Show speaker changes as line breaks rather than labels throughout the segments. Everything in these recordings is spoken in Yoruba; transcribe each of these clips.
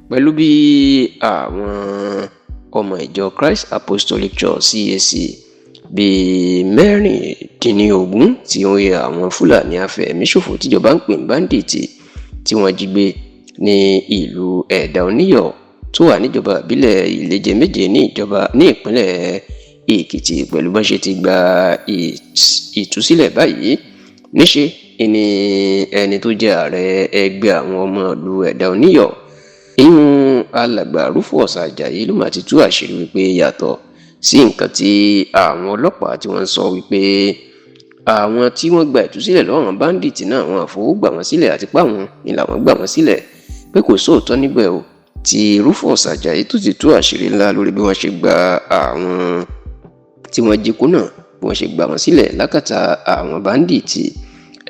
pẹ̀lú bí àwọn ọmọ ìjọ Christ Apostolic Church CAC bíi 16 tí ó yẹ àwọn Fúlàní afẹ̀míṣòfò tíjọba ń pè ní báńdíìtì tí wọ́n jí gbé ní ìlú Ẹ̀dà Oníyọ̀ tó wà níjọba ìbílẹ̀ Ìlẹ́jẹ̀-Méje ní ìpínlẹ̀ Èkìtì pẹ̀lú bọ́n ṣe ti gba ìtúsílẹ̀ báyìí. Níṣe ni ẹni tó jẹ́ ààrẹ ẹgbẹ́ àwọn ọmọ ìlú Ẹ̀dà Oníyọ̀ ìyún alàgbà Rufus Ajayi ló máa ti tú àṣírí wípé yàtọ̀ sí nǹkan tí àwọn ọlọ́pàá tí wọ́n sọ wípé àwọn tí wọ́n gba ìtúsílẹ̀ lọ́wọ́ báńdíìtì náà wọn àfọwọ́ gbà wọ́n sílẹ̀ àti páwọn ni làwọn gbà wọ́n sílẹ̀ pé kò sóòótọ́ níbẹ̀ o. Tí Rufus Ajayi tó ti tú àṣírí ńlá lórí bí wọ́n ṣe gba àwọn tí wọ́n jí kó náà bí wọ́n ṣe gbà wọ́n sílẹ̀ lákàtà àwọn báńdíìtì.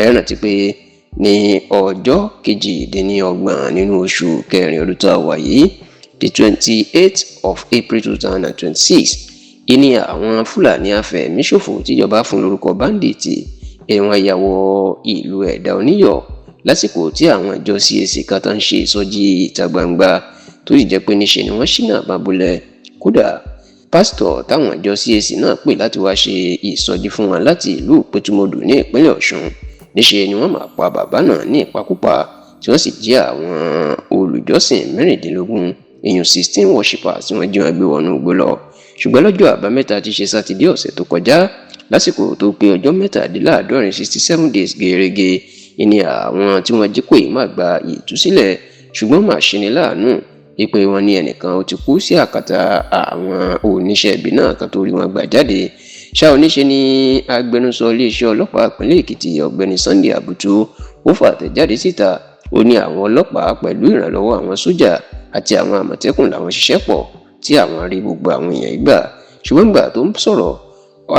Ẹ rántí pé ní ọjọ́ 28 nínú oṣù kẹrin ọdún tá a wà yìí, the 28th of April 2026, ìní àwọn Fúlàní afẹ̀míṣòfò tíjọba fún lórúkọ báńdíìtì ẹ̀wọ̀n ìyàwó ìlú Ẹ̀dà Oníyọ̀ lásìkò tí àwọn ìjọ CAC kan tó ń ṣe ìsọjí ìta gbangba tó sì jẹ́ pé níṣe ni wọ́n ṣínà bábúlẹ̀. Kódà pásítọ̀ táwọn ìjọ CAC náà pè láti wá ṣe ìsọjí fún wọn láti ìlú Ìpẹ́tùmọdù ní ìpínlẹ̀ Ọ̀ṣun, níṣe ni wọ́n máa pa bàbá náà ní ìpakúpa tí wọ́n sì jí àwọn olùjọ́sìn 16 èèyàn 16 worshippers tí wọ́n jí wọn gbé wọnú igbó lọ. Ṣùgbọ́n lọ́jọ́ àbámẹ́ta tí ṣe sátidé ọ̀sẹ̀ tó kọjá lásìkò tó pé ọjọ́ 67 days gẹ́rẹ́gẹ́ ìní àwọn tí wọ́n jí kó yìí máa gba ìtúsílẹ̀. Ṣùgbọ́n mà ṣe ni láàánú wípé wọ́n ní ẹnìkan ó ti kú sí àkàtà àwọn oníṣẹ́ ibi náà kan tó rí wọn gbà jáde. Ṣá oníṣe ni agbẹnusọ iléeṣẹ́ ọlọ́pàá ìpínlẹ̀ Èkìtì ọ̀gbẹ́ni Sunday Abutu ó fàtẹ̀jáde síta. Ó ní àwọn ọlọ́pàá pẹ̀lú ìrànlọ́wọ́ àwọn sójà àti àwọn àmọ̀tẹ́kùn làwọn ṣiṣẹ́ pọ̀ tí àwọn rí gbogbo àwọn èèyàn ìgbà. Ṣùgbọ́n ìgbà tó ń sọ̀rọ̀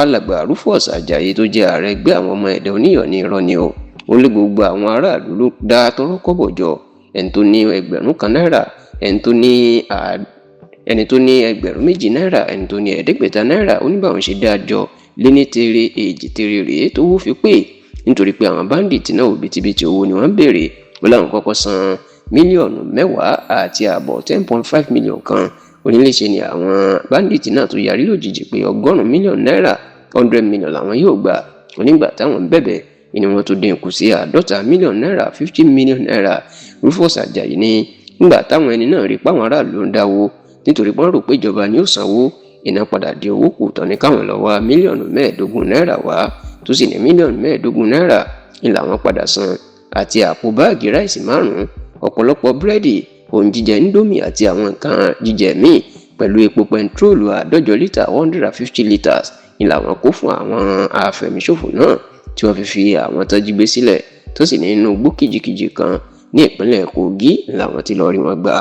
alàgbà Rufus Ajayi tó jẹ́ ààrẹ ẹgbẹ́ àwọn ọmọ Ẹ̀dà Oníyọ̀ ní irọ́ ni o. Ó lé gbogbo àwọn aráàlú ló dá tọ́rọ́ kọ́bọ̀ jọ, ẹni tó ní 1,000 náírà, ẹni tó ní 2,000 náírà, ẹni tó ní 500 náírà. Ó ní báwọn ṣe dá jọ lé ní tere èjì tere rèé tó wó fi pé nítorí pé àwọn báńdíìtì náà òbítíbitì owó ni wọ́n béèrè. Ó láwọn kọ́kọ́ san mílíọ̀nù 10.5 10.5 mílíọ̀nù kan. Oníléṣe ni àwọn báńdíìtì náà tó yarí lójijì pé 100 mílíọ̀nù náírà 100 mílíọ̀nù làwọn yóò gbà. Onígbà táwọn bẹ̀bẹ̀ ni wọ́n tó dín kù sí 50 mílíọ̀nù náírà 50 mílíọ̀nù náírà. Rufus Ajayi ní nígbà táwọn ẹni náà rí páwọn aráàlú ń dáwó nítorí pé wọ́n rò pé ìjọba ni ó sanwó, iná padà di owó kù tán ní káwọn lọ wá mílíọ̀nù 15 náírà wá tó sì ní mílíọ̀nù 15 náírà ni làwọn padà san àti àpò báàgì ráìsì 5, ọ̀pọ̀lọpọ̀ búrẹ́dì, ohun jíjẹ Indomie àti àwọn nǹkan jíjẹ míì pẹ̀lú epo pẹntiróòlù 150 lítà 150 litres ni làwọn kó fún àwọn afẹ̀míṣòfò náà tí wọ́n fi àwọn tó jí gbé sílẹ̀ tó sì ní inú igbó kìjikìji kan ní ìpínlẹ̀ Kogi làwọn ti lọ rí wọn gbà.